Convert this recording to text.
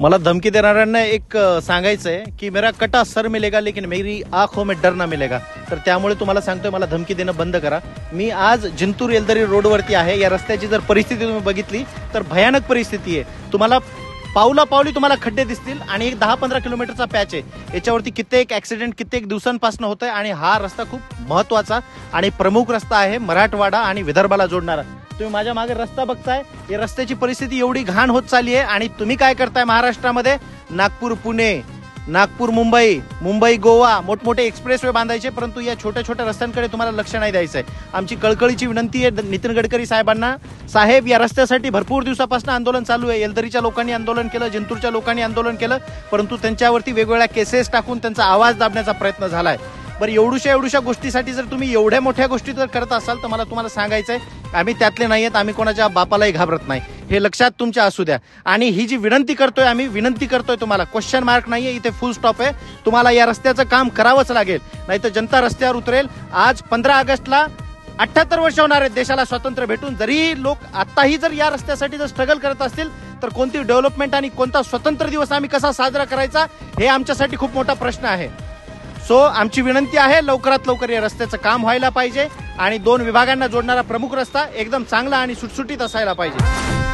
मला धमकी देणाऱ्यांना एक सांगायचं आहे की मेरा कटा सर मिलेगा लेकिन मेरी आंखों में डर ना मिलेगा. तर त्यामुळे तुम्हाला सांगतोय मला धमकी देणं बंद करा. मी आज जिंतूर येलदरी रोडवरती आहे. या रस्त्याची जर परिस्थिती तुम्ही बघितली तर भयानक परिस्थिती आहे. तुम्हाला पावला पावली तुम्हाला खड्डे दिसतील आणि एक 10-15 किलोमीटरचा पॅच आहे. याच्यावरती कित्येक ऍक्सिडेंट कित्येक दिवसांपासून होत आहे आणि हा रस्ता खूप महत्वाचा आणि प्रमुख रस्ता आहे मराठवाडा आणि विदर्भाला जोडणारा. तुम्ही माझ्या मागे रस्ता बघताय. या रस्त्याची परिस्थिती एवढी घाण होत चालली आहे आणि तुम्ही काय करताय महाराष्ट्रामध्ये नागपूर पुणे, नागपूर मुंबई, मुंबई गोवा मोठमोठे एक्सप्रेसवे बांधायचे, परंतु या छोट्या छोट्या रस्त्यांकडे तुम्हाला लक्ष नाही द्यायचं आहे. आमची कळकळीची विनंती आहे नितीन गडकरी साहेबांना. साहेब, या रस्त्यासाठी भरपूर दिवसापासून आंदोलन चालू आहे. येलदरीच्या लोकांनी आंदोलन केलं, जिंतूरच्या लोकांनी आंदोलन केलं, परंतु त्यांच्यावरती वेगवेगळ्या केसेस टाकून त्यांचा आवाज दाबण्याचा प्रयत्न झालाय. बरं, एवढ्या गोष्टीसाठी जर तुम्ही एवढ्या मोठ्या गोष्टी जर करत असाल तर मला तुम्हाला सांगायचंय आम्ही त्यातले नाही आहेत. आम्ही कोणाच्या बापालाही घाबरत नाही, हे लक्षात तुमच्या असू द्या. आणि ही जी विनंती करतोय आम्ही विनंती करतोय तुम्हाला, क्वेश्चन मार्क नाहीये इथे, फुल स्टॉप आहे. तुम्हाला या रस्त्याचं काम करावंच लागेल, नाहीतर जनता रस्त्यावर उतरेल. आज 15 ऑगस्टला 78 वर्ष होणार आहेत देशाला स्वातंत्र्य भेटून. जरी लोक आताही जर या रस्त्यासाठी जर स्ट्रगल करत असतील तर कोणती डेव्हलपमेंट आणि कोणता स्वतंत्र दिवस आम्ही कसा साजरा करायचा हे आमच्यासाठी खूप मोठा प्रश्न आहे. सो आमची विनंती आहे लवकरात लवकर या रस्त्याचं काम व्हायला पाहिजे आणि 2 विभागांना जोडणारा प्रमुख रस्ता एकदम चांगला आणि सुटसुटीत असायला पाहिजे.